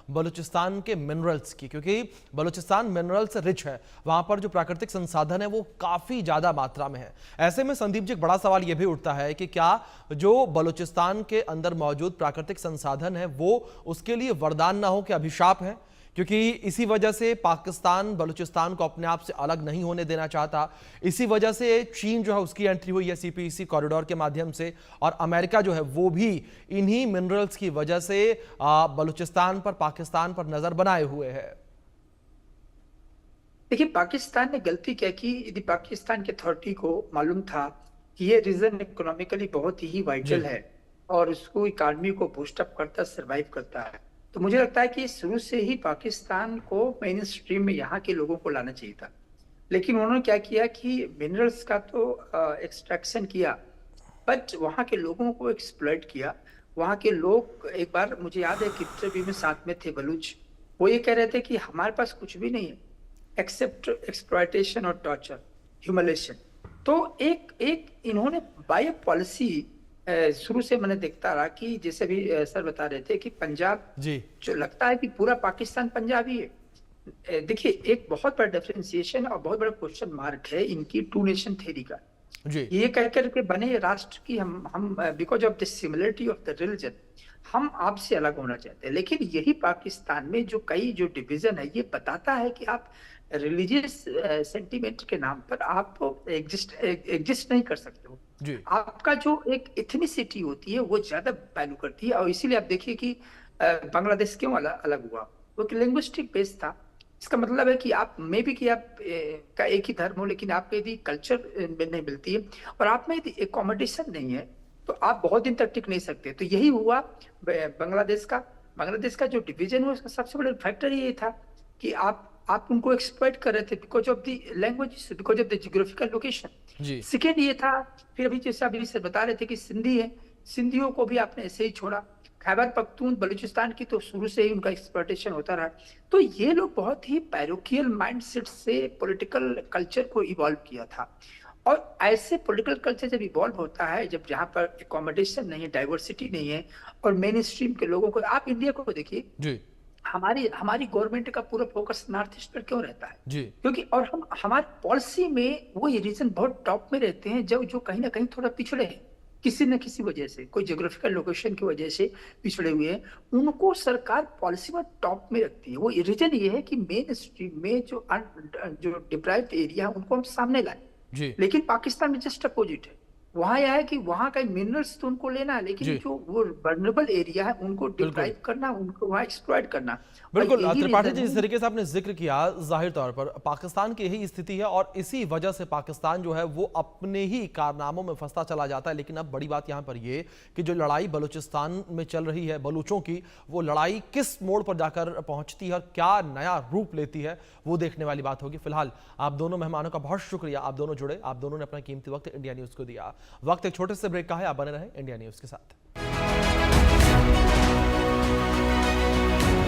बलूचिस्तान के मिनरल्स की, क्योंकि बलूचिस्तान मिनरल से रिच है। वहां पर जो प्राकृतिक संसाधन है वो काफी ज्यादा मात्रा में है। ऐसे में संदीप जी, एक बड़ा सवाल यह भी उठता है कि क्या जो बलूचिस्तान के अंदर मौजूद प्राकृतिक संसाधन है वो उसके लिए वरदान ना हो, क्या अभिशाप है? क्योंकि इसी वजह से पाकिस्तान बलूचिस्तान को अपने आप से अलग नहीं होने देना चाहता। इसी वजह से चीन जो है उसकी एंट्री हुई है सीपीईसी कॉरिडोर के माध्यम से, और अमेरिका जो है वो भी इन्हीं मिनरल्स की वजह से बलूचिस्तान पर, पाकिस्तान पर नजर बनाए हुए है। देखिए, पाकिस्तान ने गलती क्या की। यदि पाकिस्तान की अथॉरिटी को मालूम था कि ये रीजन इकोनॉमिकली बहुत ही वाइटल जी है और उसको इकॉनमी को बूस्टअप करता, सरवाइव करता है, तो मुझे लगता है कि शुरू से ही पाकिस्तान को मेन स्ट्रीम में यहाँ के लोगों को लाना चाहिए था। लेकिन उन्होंने क्या किया कि मिनरल्स का तो एक्सट्रैक्शन किया, बट वहाँ के लोगों को एक्सप्लॉइट किया। वहाँ के लोग, एक बार मुझे याद है कि इंटरव्यू में साथ में थे बलूच, वो ये कह रहे थे कि हमारे पास कुछ भी नहीं है एक्सेप्ट एक्सप्लॉयटेशन और टॉर्चर, ह्यूमिलेशन। तो एक एक इन्होंने बाय पॉलिसी शुरू से मैंने देखता रहा कि जैसे भी सर बता रहे थे कि पंजाब, जी जो लगता है कि पूरा पाकिस्तान पंजाबी है। देखिए, एक बहुत बड़ा डिफरेंशिएशन और बहुत बड़ा क्वेश्चन मार्क है इनकी टू नेशन थ्योरी का। जी ये कह करके बने राष्ट्र की हम because of the similarity of the religion हम आपसे अलग होना चाहते हैं। लेकिन यही पाकिस्तान में जो कई जो डिवीजन है ये बताता है कि आप रिलीजियस सेंटीमेंट के नाम पर आप एग्जिस्ट नहीं कर सकते हो। जी आपका जो एक इथनिसिटी होती है वो ज्यादा वैल्यू करती है। और इसीलिए आप देखिए कि बांग्लादेश क्यों अलग हुआ, वो लिंग्विस्टिक बेस था। इसका मतलब है कि आप में भी कि आप का एक ही धर्म हो, लेकिन आपको यदि कल्चर में नहीं मिलती है और आप में यदि एकोमोडेशन नहीं है तो आप बहुत दिन तक टिक नहीं सकते। तो यही हुआ बांग्लादेश का जो डिवीजन हुआ, उसका सबसे बड़ा फैक्टर ये था कि आप उनको एक्सप्लॉइट कर रहे थे because of the language, because of the geographical location. जी सेकेंड ये था, फिर अभी जैसे अभी सर बता रहे थे कि सिंधी है, सिंधियों को भी आपने ऐसे ही छोड़ा। खैबर पख्तून बलूचिस्तान की तो शुरू से ही उनका एक्सप्लॉयटेशन होता रहा। तो ये लोग बहुत ही पैरोकियल माइंडसेट से पॉलिटिकल कल्चर को इवॉल्व किया था। और ऐसे पॉलिटिकल कल्चर जब इवॉल्व होता है, जब जहां पर एकोमोडेशन नहीं है, डाइवर्सिटी नहीं है और मेन स्ट्रीम के लोगों को, आप इंडिया को देखिए, जी हमारी हमारी गवर्नमेंट का पूरा फोकस नॉर्थ ईस्ट पर क्यों रहता है? जी क्योंकि और हम हमारी पॉलिसी में वो ये रीजन बहुत टॉप में रहते हैं जो जो कहीं ना कहीं थोड़ा पिछड़े हैं, किसी न किसी वजह से, कोई ज्योग्राफिकल लोकेशन की वजह से पिछड़े हुए हैं। उनको सरकार पॉलिसी में टॉप में रखती है। वो रीजन ये है कि मेन स्ट्रीम में जो डिप्राइव्ड एरिया है उनको हम सामने लाए। जी लेकिन पाकिस्तान में जस्ट अपोजिट है। वहां यह है कि वहां का मिनरल्स तो उनको लेना है, लेकिन जी जो वो वल्नरेबल एरिया है उनको बिल्कुल डिप्राइव करना, उनको वहां एक्सप्लॉइट करना। और बिल्कुल। यही त्रिपाठी रीजन जी, है। जिस तरीके से आपने जिक्र किया, जाहिर तौर पर पाकिस्तान की यही स्थिति है और इसी वजह से पाकिस्तान जो है वो अपने ही कारनामों में फंसता चला जाता है। लेकिन अब बड़ी बात यहां पर ये कि जो लड़ाई बलूचिस्तान में चल रही है बलूचों की, वो लड़ाई किस मोड़ पर जाकर पहुंचती है और क्या नया रूप लेती है, वो देखने वाली बात होगी। फिलहाल आप दोनों मेहमानों का बहुत शुक्रिया, आप दोनों जुड़े, आप दोनों ने अपना कीमती वक्त इंडिया न्यूज को दिया। वक्त एक छोटे से ब्रेक का है, आप बने रहें इंडिया न्यूज के साथ।